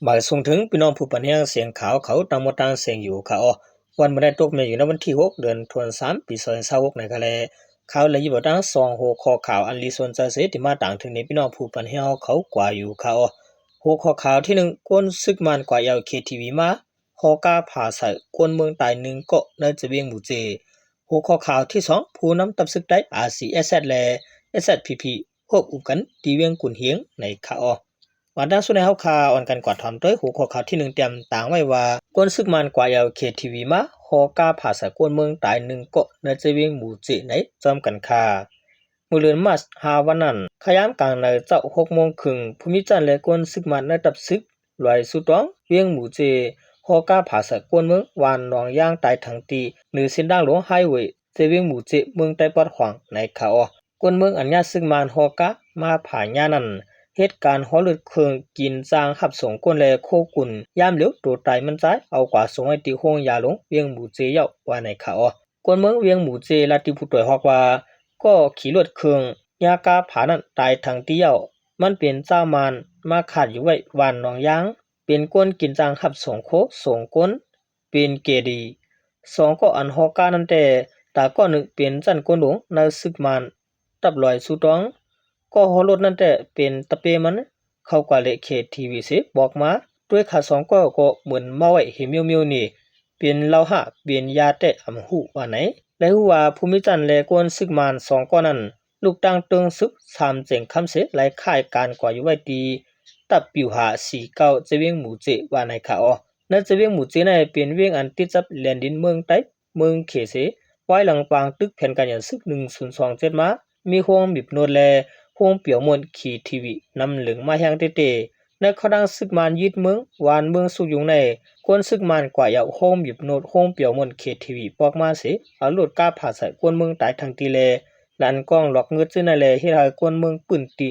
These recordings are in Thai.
บ่ายส่งถึงพี่น้องผู้ปันแห้งเสียงขาวเขาตามมาตางเสียงอยู่ค่ะอ๋อวันมาได้ตกมาอยู่ในวันที่6เดือนธันวาคมปี2026ในคะแลข่าวเลยอยู่บ่ตาง2หัวข้อข่าวอันลีส่วนจะเสที่มาต่างถึงในพี่น้องผู้ปันแห้งเขากว่าอยู่ค่ะอ๋อหัวข้อข่าวที่1ก้นซึกมันกว่ายาว KTV มาฮอกาผาใส่กวนเมืองตาย1เกาะในจะเวียงหมู่เจหัวข้อข่าวที่2ผู้นำตับซึกได้ RCSS และ SSPP พวกอุกันที่เวียงกุนเฮียงในค่ะอ๋อวันด้านสุดในเฮาข่าวอันกันกว่าทำด้วยหัวข้อข่าวที่1เตรียมต่างไว้ว่าก้นซึกมันกว่ายาว KTV มาฮอกาผาใส่กวนเมืองตาย1เกาะในจะเวียงหมู่เจในจอมกันค่ะมื้อเลือนมาหาวันนั้นขยามกลางในเจ้า6โมงครึ่งภูมิจันทร์และก้นซึกมันในตับซึกลอยสุตองเวียงหมู่เจฮอกาผาใส่กวนเมืองวานหนองย่างตายทั้งตีหรือเส้นทางหลวงไฮเวย์เจเวียงหมู่เจเมืองไต้ปอดขวางในค่ะอ๋อกวนเมืองอัญญาซึกมันฮอกามาผาญานั้นเหตุการณ์ฮอลึกเครื่องกินจางหับสงก้นและโคกุนยามเหลียวตัวตายมันใจเอากว่าสงไอติห้องยาหลงเวียงหมู่เจเยาว่าในค่ะอ๋อกวนเมืองเวียงหมู่เจลาติผู้ต่อยฮอกว่าก็ขี่รถเครื่องยากาผานั้นตายทั้งตีเยามันเป็นเจ้ามานมาขาดอยู่ไว้วานหนองยางเป็นก้นกินจางหับสงโคสงก้นเป็นเกดีสองก็อันฮอกานั้นแต่ตาก็นึกเป็นจันก้นหลวงในซึกมันตับลอยสุตองก็ฮอรถนั้นแต่เป็นตะเปมันเข้ากว่าเลขทีวีสิบอกมาด้วยขาสองก็เหมือนมาไว้เห็นเมียวๆนี่เป็นเล่าหะเป็นยาแต่อำหูว่าไหนและหูว่าภูมิจันทร์และกวนซึกมันสองก็นั้นลูกตั้งเติงซึก3เจ๋งคำเสหลายค่ายการกว่าอยู่ไว้ตีตับปิวหา49จะเวียงหมู่เจว่าไหนค่ะอ๋อนั่นจะเวียงหมู่เจในเป็นเวียงอันติดจับแลนดินเมืองใต้เมืองเขเสไว้หลังปางตึกแผ่นการยันซึก1027มามีห้องบิบโนดแลห้องเปียวมนขี่ทีวีนำเหลืองมาแห่งเตในขดังซึกมันยึดเมืองวานเมืองสุยุงในกวนซึกมันกว่าอยาห้องบิบโนดห้องเปียวมนเขทีวีปอกมาเสเอาหลุดก้าผ่าใส่กวนเมืองตายทางตีเลลันกล้องหลอกเงือซื้อในเลเฮ็ดให้กวนเมืองปืนตี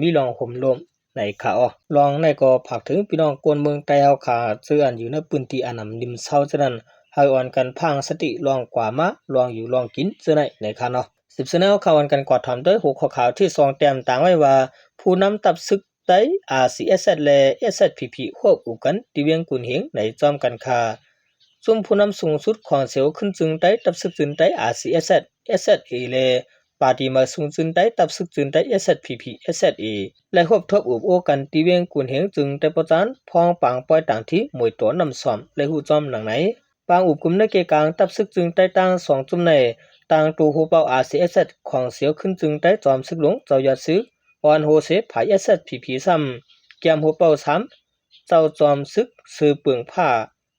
มีลองห่มลมในขาอ๋อลองในก็ผักถึงพี่น้องกวนเมืองไต้เฮาขาซื้ออันอยู่ในปืนตีอันนำริมเซาฉะนั้นให้อ่อนกันพังสติลองกว่ามาลองอยู่ลองกินซื้อในค่ะเนาะ10เสนอข่าวอันกันกว่าทำด้วยหัวข้อข่าวที่2แต้มต่างไว้ว่าผู้นำตับซึกไต้ RCSS และ SSPP ควบอูกันที่เวียงกุนเฮงในจอมกันค่ะซุ่มผู้นำสูงสุดของเสียวขึ้นจึงไต้ตับซึกจึงไต้ RCSS SSA และปาร์ตี้มาสูงจึงไต้ตับซึกจึงไต้ SSPP SSA และควบทบอุบโอกันที่เวียงกุนเฮงจึงไต้ประจานพองปางปล่อยต่างที่มวยตัวนำซ้อมและหูจอมหลังไหนปางอุบกุมในเกกลางตับซึกจึงไต้ตั้ง2จุ่มในต่างตูหูเป่า RCSS ของเสียวขึ้นจึงไต้จอมซึกหลวงเจ้ายัดซื้อออนโฮเซผาย SSPP ซ้ำแกมหูเป่า3เจ้าจอมซึกซื้อเปลืองผ้า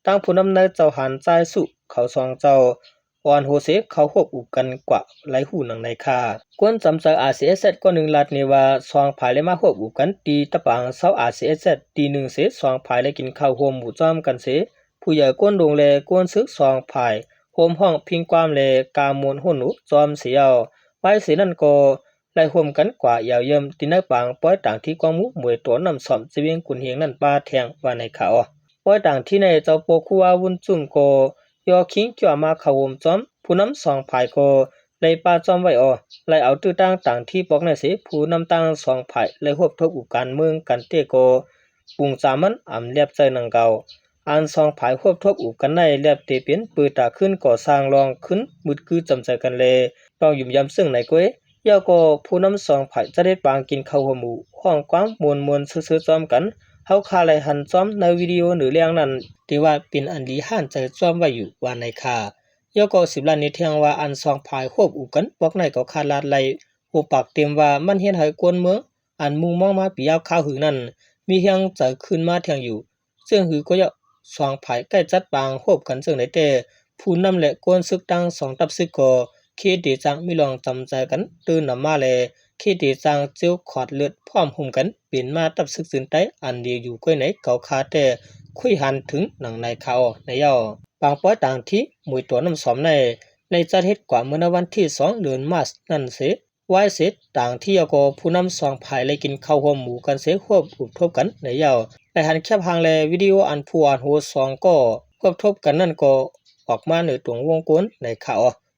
ตั้งผู้นำในเจ้าหันใจายสุเขาซองเจ้าออนโฮเซเขาควบอุกันกว่าหลายหูหนังในค่ากวนจำจาก RCSS ก็1ลัดนี่ว่าซองภายเลยมาควบอุกันตีตะปางเซา RCSS ตี1เสซองภายเลยกินข้าวโฮมหมู่จอมกันเสผู้ใหญ่ก้นดงแลก้นซึกซองภายโฮมห้องพิงความแลกามวนหุ่นหนูจอมเสียวไว้เสนั่นก็ไล่ห่มกันกว่ายาวเยิ่มที่ในปางป้อยต่างที่กองมุมวยตัวนำสอมจะเวียงกุนเฮียงนั่นป้าแทงว่าในเขาป้อยต่างที่ในเจ้าโปคัววุ้นจุ่มก็ยอคิงจ่อมาเขาวมจอมผู้นำ2ภายก็ไล่ป้าจอมไว้ไล่เอาตื้อตั้งต่างที่ปอกในเสผู้นำตั้ง2ภายไล่ควบทบอุการเมืองกันเตก็ปุงจามันเรียบใจนังเก่าอัน2ภายควบทบอุกันในเรียบเตเป็นปืนตาขึ้นก่อสร้างรองขึ้นมุดคือจำใจกันเลยต้องยุ่มยำซึ่งในก้อยยาก็ผู้นำ2ฝ่ายจะได้ปางกินข้าวหัวหมูห้องความมวลซื่อๆจอมกันเฮาคาไลหันจอมในวิดีโอหรือเรื่องนั้นที่ว่าเป็นอันลีหันใจจอมไว้อยู่ว่าในค่ายาก็10ล้านนี้เที่ยงว่าอัน2ฝ่ายควบอูกันปอกในก็คาดลาดไหลโอปากเต็มว่ามันเฮ็ดให้กวนเมืองอันมุ่งมองมาปิยาวข้าวหือนั้นมีเฮียงจะขึ้นมาเที่ยงอยู่ซึ่งหือก็ยะ2ฝ่ายใกล้จัดปางควบกันซึ่งได้แต่ผู้นำและกวนศึกตั้ง2ตับซึกก็เคดีจังมีลองจำใจกันตื่นนำมาแลเคดีจังเจียวขอดเลือดพร้อมหุ่มกันเป็นมาตับซึกซึนไตอันเดียวอยู่ก้อยไหนเก่าคาแต่คุยหันถึงหนังในเขาในย่อบางป้อยต่างที่มวยตัวนำสอมในจัดเฮ็ดกว่าเมื่อวันที่2เดือนมาร์ชนั่นเสไว้เสร็จต่างที่ก็ผู้นำ2ภายเลยกินข้าวหัวหมูกันเสควบอุบทบกันในย่อและหันแคบหางแลวิดีโออันผู้อันโห2ก็ควบทบกันนั่นก็ออกมาในตรงวงกลมในเขา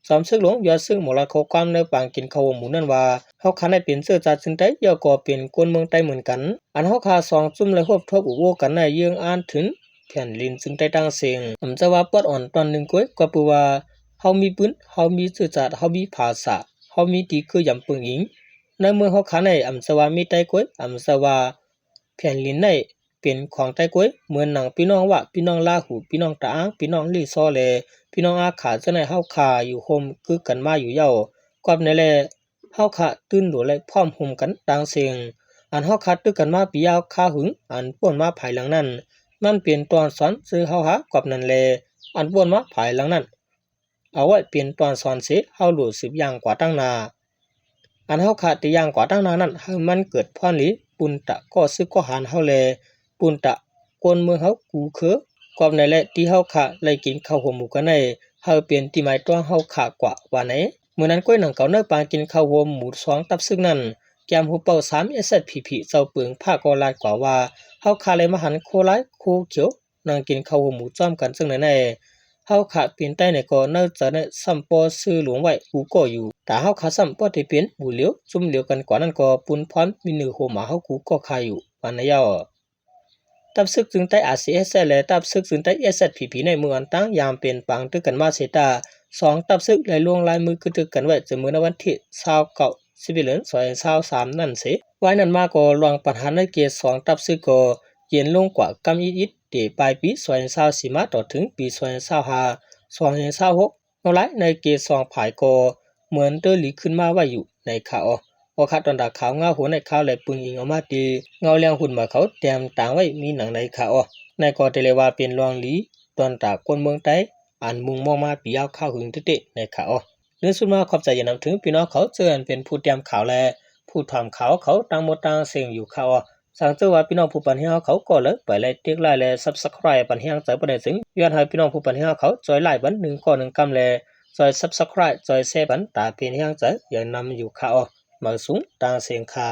สอมซึกหลวงยอดซึ่งหมอละเขาความในปางกินข้าวหมูนั่นว่าเฮาคันได้เป็นเสื้อจัดจึงได้ยอก็เป็นคนเมืองใต้เหมือนกันอันเฮาคาสองจุ่มและควบทบอุโวกันในเยืองอ่านถึงแผ่นลินซึ่งได้ตั้งเสียงจะว่าปอดอ่อนตอนหนึ่งก้อยก็ปูว่าเฮามีปืนเฮามีเสื้อจัดเฮามีภาษาเฮามีดีคือยำปึงอิงในเมืองเฮาคันในจะว่ามีใต้ก้อยจะว่าแผ่นลินในเป็นของใต้ก้อยเหมือนหนังพี่น้องว่าพี่น้องลาหูพี่น้องตาอ้างพี่น้องลี่ซอแลพี่น้องอาขาจะในเฮาคาอยู่โฮมคือกันมาอยู่เย้ากอบในแลเฮาคะตื่นหลัวและพร้อมห่มกันต่างเสียงอันเฮาคะตึกกันมาปียาวคาหึงอันป่วนมาภายหลังนั้นมันเป็นตอนสอนซื้อเฮาหากอบนั้นแลอันป่วนมาภายหลังนั้นเอาไว้เป็นตอนสอนเสเฮารู้สึกอย่างกว่าตั้งนาอันเฮาคะติอย่างกว่าตั้งนานั้นให้มันเกิดพรหลีปุนตะก็ซึกก็หานเฮาแลปุนตะกวนเมืองเฮากูเคอกอบในแลที่เฮาคะไล่กินข้าวหัวหมูกันในเฮาเป็นที่หมายตัวเฮาคะกว่าว่าไหนเมื่อนั้นก้อยหนังเก่าเนื้อปางกินข้าวหัวหมู2ตับซึ่งนั้นแกมหูเป่า3 SPP เจ้าเปิงภาคก็ลาดกว่าว่าเฮาคะเลยมาหันโคหลายโคเขียวนั่งกินข้าวหัวหมูจ้อมกันซึ่งนั้นเฮาคะเป็นใต้ในก็เนื้อจะเนี่ยซ้ำปอซื้อหลวงไว้กูก็อยู่แต่เฮาคะซ้ำปอที่เป็นบูเหลียวซุ่มเหลียวกันกว่านั้นก็ปุนพรมีนือโหมาเฮากูก็คาอยู่วันนยาวตับซึกจึงใต้ RCS และตับซึกจึงใต้ SPP ในเมืองตั้งยามเป็นปังตึกกันมาเสตา2ตับซึกและลวงลายมือคือตึกกันไว้จะมื้อในวันที่29 11 2023นั่นสิไว้นั้นมาก็ลวงปัญหาในเกต2ตับซึกก็เย็นลงกว่ากำอิดเดปลายปี2024มาต่อถึงปี2025 2026เอาไลในเกต2ผายก็เหมือนเตอหลีขึ้นมาไว้อยู่ในข่าวพอคัดตอนดาขาวเงาหัวในข่าวและปึงอิงออกมาดีเงาเลี้ยงหุ่นมาเขาเตรียมต่างไว้มีหนังในข่าวในก็เตเลว่าเป็นรองหลีตอนตาคนเมืองใต้อันมุงมองมาปียาวข้าวหึงเตะในข่าวเรื่องสุดมาขอบใจอย่านำถึงพี่น้องเขาเจออันเป็นผู้เตรียมข่าวและผู้ทำข่าวเขาต่างหมดต่างเสียงอยู่ข่าวสั่งเจอว่าพี่น้องผู้ปันเฮียเขาก็เลยไปไล่ติ๊กไล่และ Subscribe ปันเฮียใจประเด็นถึงย้อนให้พี่น้องผู้ปันเฮียเขาจอยไล่บัน1 ข้อ 1 กำและจอย Subscribe จอยแชร์บันตาเพียงเฮียใจอย่านำอยู่ข่าวมาสูงต่างเสียงค่ะ